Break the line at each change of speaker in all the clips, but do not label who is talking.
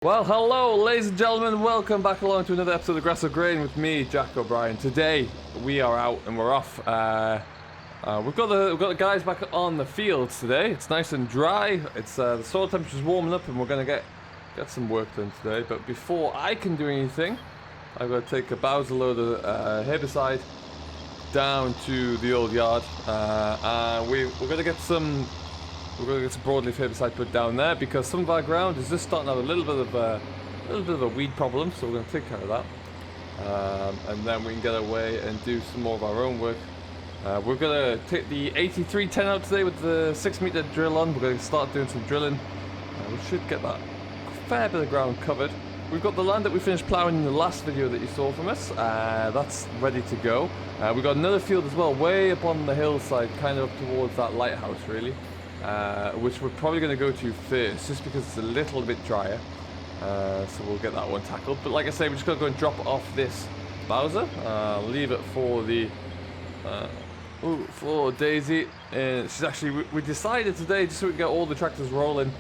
Well, hello, ladies and gentlemen. Welcome back along to another episode of Grass of Grain with me, Jack O'Brien. Today, we are out and we're off. We've got the guys back on the fields today. It's nice and dry. It's the soil temperature's warming up, and we're gonna get some work done today. But before I can do anything, I've got to take a Bowser load of herbicide down to the old yard, and we're gonna get some. We're going to get some broadleaf herbicide put down there because some of our ground is just starting to have a little bit of a weed problem, so we're going to take care of that, and then we can get away and do some more of our own work. We're going to take the 8310 out today with the 6-meter drill on. We're going to start doing some drilling. We should get that fair bit of ground covered. We've got the land that we finished ploughing in the last video that you saw from us. That's ready to go. We've got another field as well, way up on the hillside, kind of up towards that lighthouse, really. Which we're probably going to go to first, just because it's a little bit drier. So we'll get that one tackled. But like I say, we're just going to go and drop off this Bowser. Leave it for the for Daisy. She's actually, we decided today, just so we can get all the tractors rolling.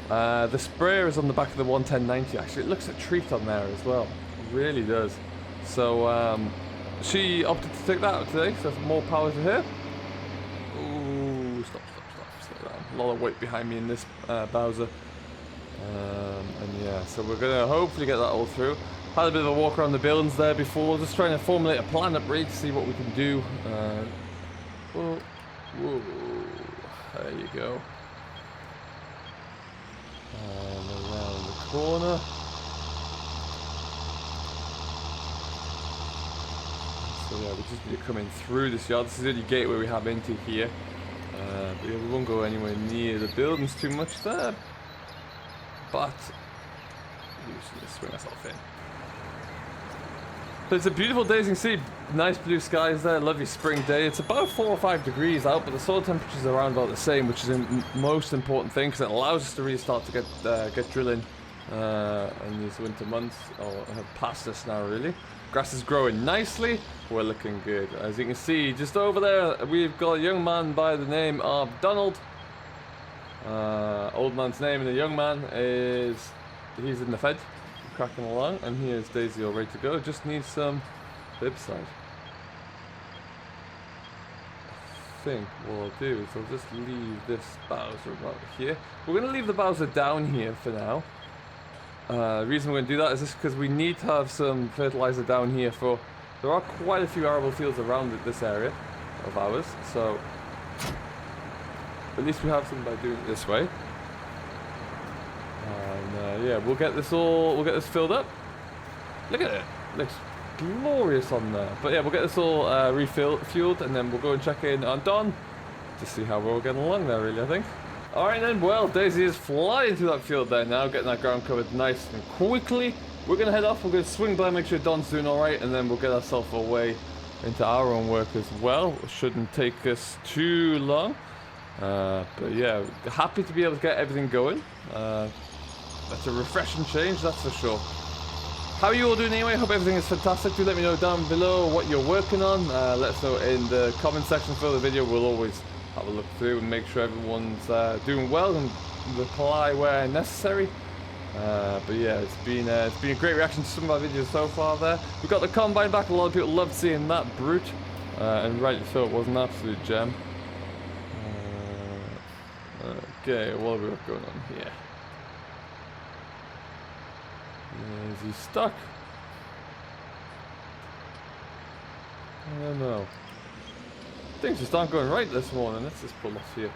The sprayer is on the back of the 11090. Actually, it looks a treat on there as well. It really does. So she opted to take that out today. So more power to her. Ooh, stop. A lot of weight behind me in this Bowser, and yeah, so we're gonna hopefully get that all through. Had a bit of a walk around the buildings there before, just trying to formulate a plan up really to see what we can do. Whoa, there you go. And around the corner. So yeah, we just need to come in through this yard. This is the only gateway we have into here. But yeah, we won't go anywhere near the buildings too much there. But we should just swing ourselves in. So it's a beautiful day, as you can see. Nice blue skies there, lovely spring day. It's about 4 or 5 degrees out, but the soil temperature's around about the same, which is the most important thing because it allows us to really start to get drilling in these winter months, or have passed us now really. Grass is growing nicely. We're looking good. As you can see, just over there, we've got a young man by the name of Donald. Old man's name, and the young man he's in the fed, cracking along, and here's Daisy all ready to go. Just needs some herbicide. I think what I'll do is I'll just leave this Bowser about here. We're going to leave the Bowser down here for now. The reason we're going to do that is just because we need to have some fertilizer down here for... There are quite a few arable fields around this area of ours, so at least we have some by doing it this way. And yeah, we'll get this filled up. Look at it, looks glorious on there. But yeah, we'll get this all refueled, and then we'll go and check in on Don to see how we're all getting along there, really, I think. Alright then, well, Daisy is flying through that field there now, getting that ground covered nice and quickly. We're going to head off, we're going to swing by, make sure Don's doing alright, and then we'll get ourselves away into our own work as well. It shouldn't take us too long. But yeah, happy to be able to get everything going. That's a refreshing change, that's for sure. How are you all doing anyway? Hope everything is fantastic. Do let me know down below what you're working on. Let us know in the comment section for the video. We'll always have a look through and make sure everyone's doing well and reply where necessary. But yeah, it's been a great reaction to some of our videos so far there. We've got the combine back. A lot of people loved seeing that brute, and rightly so. It was an absolute gem. Okay, what have we got going on here? Is he stuck? I don't know. Things just aren't going right this morning. Let's just pull off here.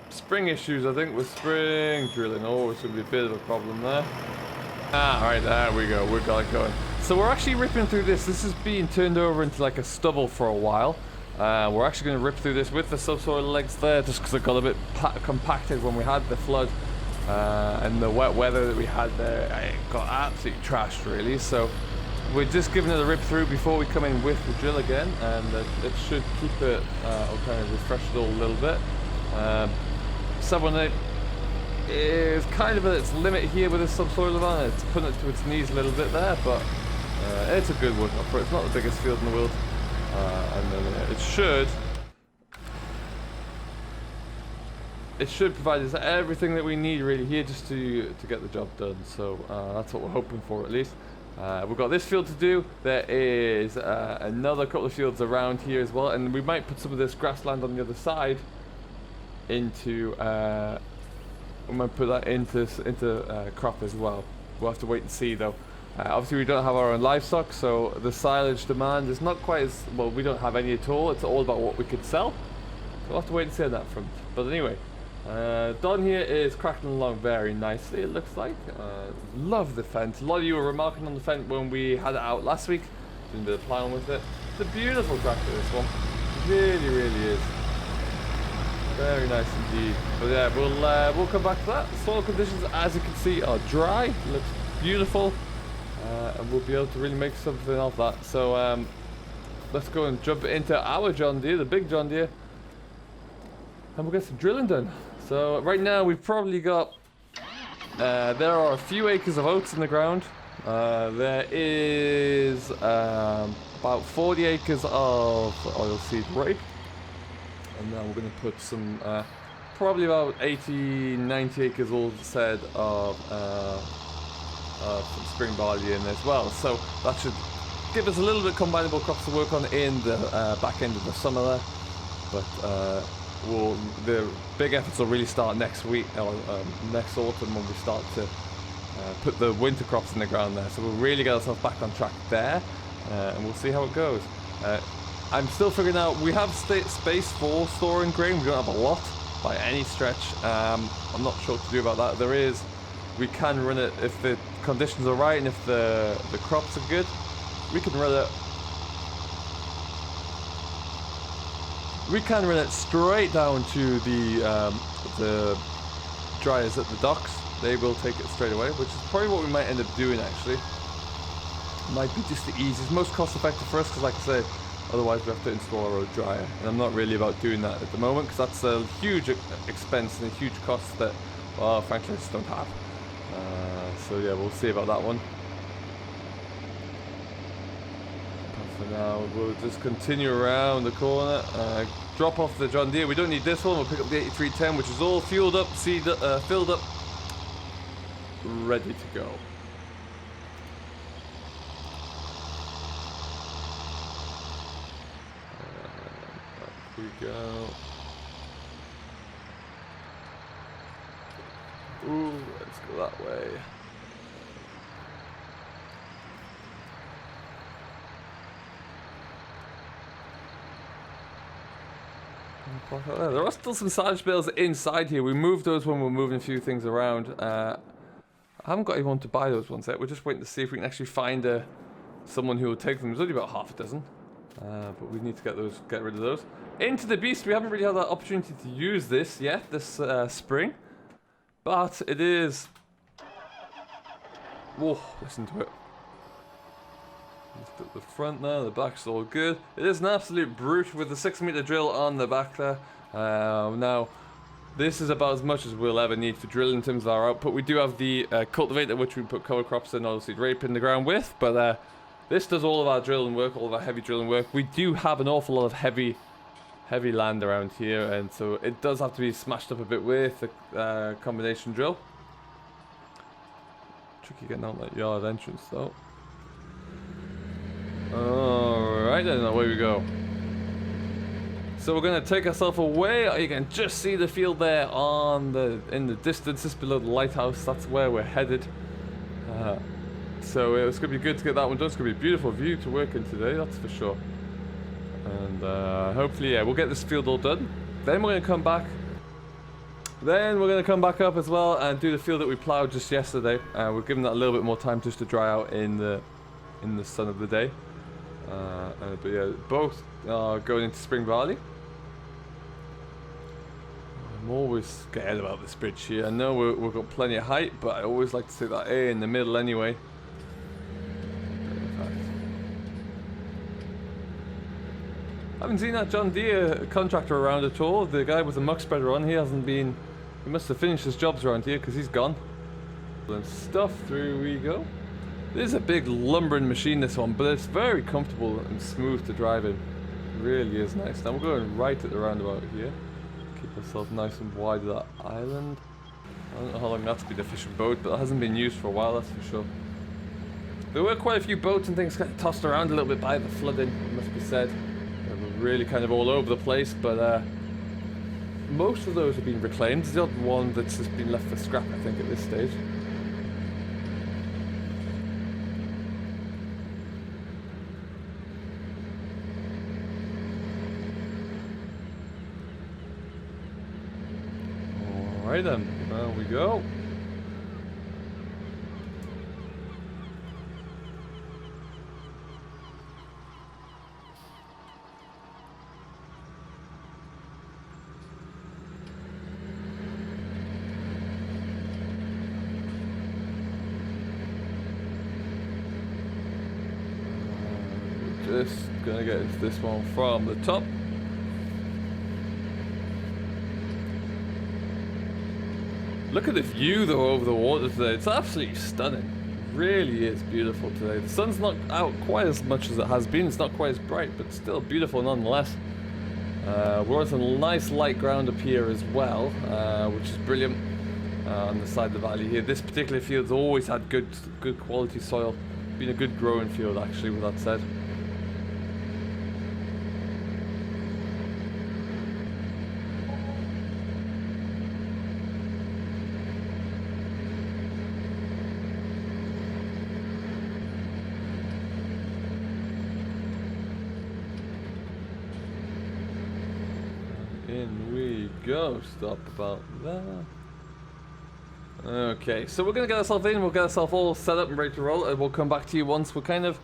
Spring issues, I think, with spring drilling. Oh, it's going to be a bit of a problem there. Alright, there we go. We've got it going. So we're actually ripping through this. This is being turned over into like a stubble for a while. We're actually going to rip through this with the subsoil legs there, just because it got a bit compacted when we had the flood. And the wet weather that we had there, it got absolutely trashed, really. So we're just giving it a rip through before we come in with the drill again, and it should keep it, or kind of refresh it all a little bit. 718 is kind of at its limit here with the subsoil on it. It's putting it to its knees a little bit there, but it's a good workout for it. It's not the biggest field in the world, and then it should it should provide us everything that we need really here just to get the job done. So that's what we're hoping for at least. We've got this field to do. There is another couple of fields around here as well, and we might put some of this grassland on the other side into we might put that into crop as well. We'll have to wait and see though. Obviously we don't have our own livestock, so the silage demand is not quite as well. We don't have any at all. It's all about what we could sell. So we'll have to wait and see on that front. But anyway, Don here is cracking along very nicely, it looks like. Love the fence. A lot of you were remarking on the fence when we had it out last week, doing a bit of plowing with it. It's a beautiful tractor, this one. It really, really is. Very nice indeed. But yeah, we'll come back to that. Soil conditions, as you can see, are dry. Looks beautiful, and we'll be able to really make something of that. So let's go and jump into our John Deere, the big John Deere, and we'll get some drilling done. So right now we've probably got there are a few acres of oats in the ground. There is about 40 acres of oilseed rape. And then we're going to put some, probably about 80-90 acres all said of some spring barley in as well. So that should give us a little bit combinable crops to work on in the back end of the summer there. But the big efforts will really start next week, or next autumn when we start to put the winter crops in the ground there. So we'll really get ourselves back on track there, and we'll see how it goes. I'm still figuring out, we have space for storing grain. We don't have a lot by any stretch. I'm not sure what to do about that. We can run it if the conditions are right and if the crops are good. We can run it straight down to the dryers at the docks. They will take it straight away, which is probably what we might end up doing actually. Might be just the easiest, most cost effective for us, because like I say, otherwise we have to install our own dryer, and I'm not really about doing that at the moment because that's a huge expense and a huge cost that, well, frankly, I just don't have. So yeah, we'll see about that one. But for now, we'll just continue around the corner, drop off the John Deere. We don't need this one. We'll pick up the 8310, which is all fueled up, filled up, ready to go. We go. Ooh, let's go that way. There are still some silage bales inside here. We moved those when we were moving a few things around. I haven't got anyone to buy those ones yet. We're just waiting to see if we can actually find someone who will take them. There's only about half a dozen. But we need to get rid of those. Into the beast, we haven't really had that opportunity to use this yet, this spring. But it is... Whoa, listen to it. Let's put the front there, the back's all good. It is an absolute brute with the 6-meter drill on the back there. Now, this is about as much as we'll ever need for drilling in terms of our output. We do have the cultivator, which we put cover crops and oilseed rape in the ground with, but this does all of our drilling work, all of our heavy drilling work. We do have an awful lot of heavy land around here, and so it does have to be smashed up a bit with the combination drill. Tricky getting out that yard entrance though. Alright then, away we go. So we're going to take ourselves away. You can just see the field there in the distance, just below the lighthouse. That's where we're headed. So it's going to be good to get that one done. It's going to be a beautiful view to work in today, that's for sure. And hopefully, yeah, we'll get this field all done. Then we're going to come back. Then we're going to come back up as well and do the field that we ploughed just yesterday. We're giving that a little bit more time just to dry out in the sun of the day. But yeah, both are going into spring barley. I'm always scared about this bridge here. I know we've got plenty of height, but I always like to see that A in the middle anyway. I haven't seen that John Deere contractor around at all. The guy with the muck spreader on, he must have finished his jobs around here because he's gone. And stuff, through we go. This is a big lumbering machine, this one, but it's very comfortable and smooth to drive in. It really is nice. Now we're going right at the roundabout here. Keep ourselves nice and wide of that island. I don't know how long that's been a fishing boat, but it hasn't been used for a while, that's for sure. There were quite a few boats and things kind of tossed around a little bit by the flooding, it must be said. They were really kind of all over the place, but most of those have been reclaimed. There's the odd one that's just been left for scrap, I think, at this stage. Alright then, there we go. Just gonna get into this one from the top. Look at the view though over the water today. It's absolutely stunning. It really is beautiful today. The sun's not out quite as much as it has been. It's not quite as bright, but still beautiful nonetheless. We're on some nice light ground up here as well, which is brilliant. On the side of the valley here. This particular field's always had good quality soil. Been a good growing field actually, with that said. In we go. Stop about there. Okay, so we're gonna get ourselves in. We'll get ourselves all set up and ready to roll, and we'll come back to you once we're kind of,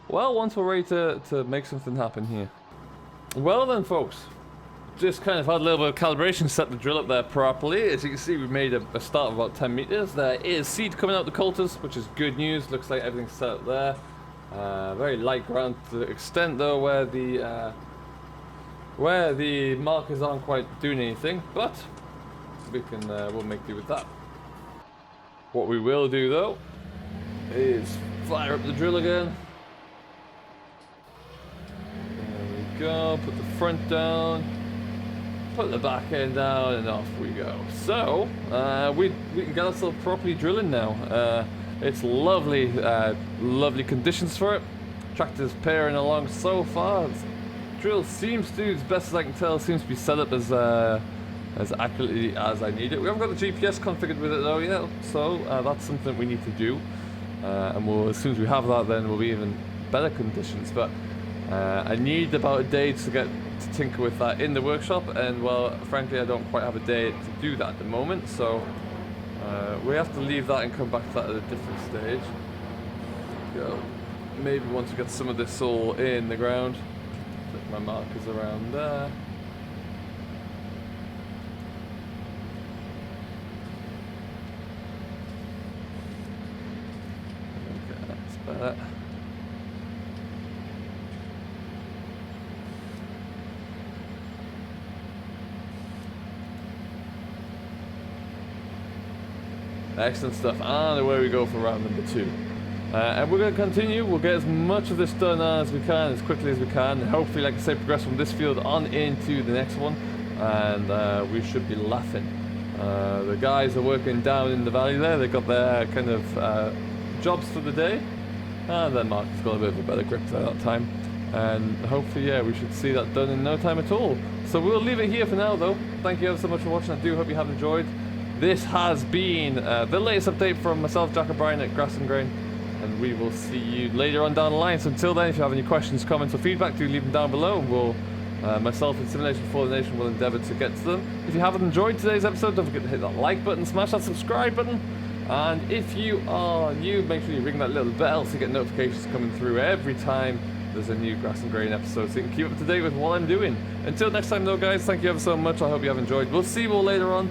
well, once we're ready to make something happen here. Well then, folks, just kind of had a little bit of calibration, set the drill up there properly. As you can see, we've made a start of about 10 meters. There is seed coming out the coulters, which is good news. Looks like everything's set up there. Very light ground to the extent though where the markers aren't quite doing anything, but we can we'll make do with that. What we will do though is fire up the drill again. There we go. Put the front down. Put the back end down, and off we go. So we can get ourselves properly drilling now. It's lovely, lovely conditions for it. Tractor's pairing along so far. Drill seems to, as best as I can tell, seems to be set up as accurately as I need it. We haven't got the GPS configured with it though yet, so that's something we need to do. And as soon as we have that, then we'll be in better conditions. But I need about a day to tinker with that in the workshop, and well, frankly, I don't quite have a day to do that at the moment. So we have to leave that and come back to that at a different stage. Go. Maybe once we get some of this all in the ground. Put my markers around there. Okay, that's better. Excellent stuff, and away we go for round number 2. And we're going to continue. We'll get as much of this done as we can, as quickly as we can, and hopefully, like I say, progress from this field on into the next one, and we should be laughing. The guys are working down in the valley there. They've got their kind of jobs for the day, and then Mark has got a bit of a better grip there that time, and hopefully, yeah, we should see that done in no time at all. So we'll leave it here for now though. Thank you ever so much for watching. I do hope you have enjoyed. This has been the latest update from myself, Jack O'Brien at Grass and Grain, and we will see you later on down the line. So until then, if you have any questions, comments or feedback, do leave them down below, and we'll, myself and Simulation for the Nation will endeavour to get to them. If you haven't enjoyed today's episode, don't forget to hit that like button, smash that subscribe button, and if you are new, make sure you ring that little bell to get notifications coming through every time there's a new Grass and Grain episode, so you can keep up to date with what I'm doing. Until next time though, guys, thank you ever so much. I hope you have enjoyed. We'll see you all later on.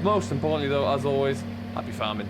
Most importantly though, as always, happy farming.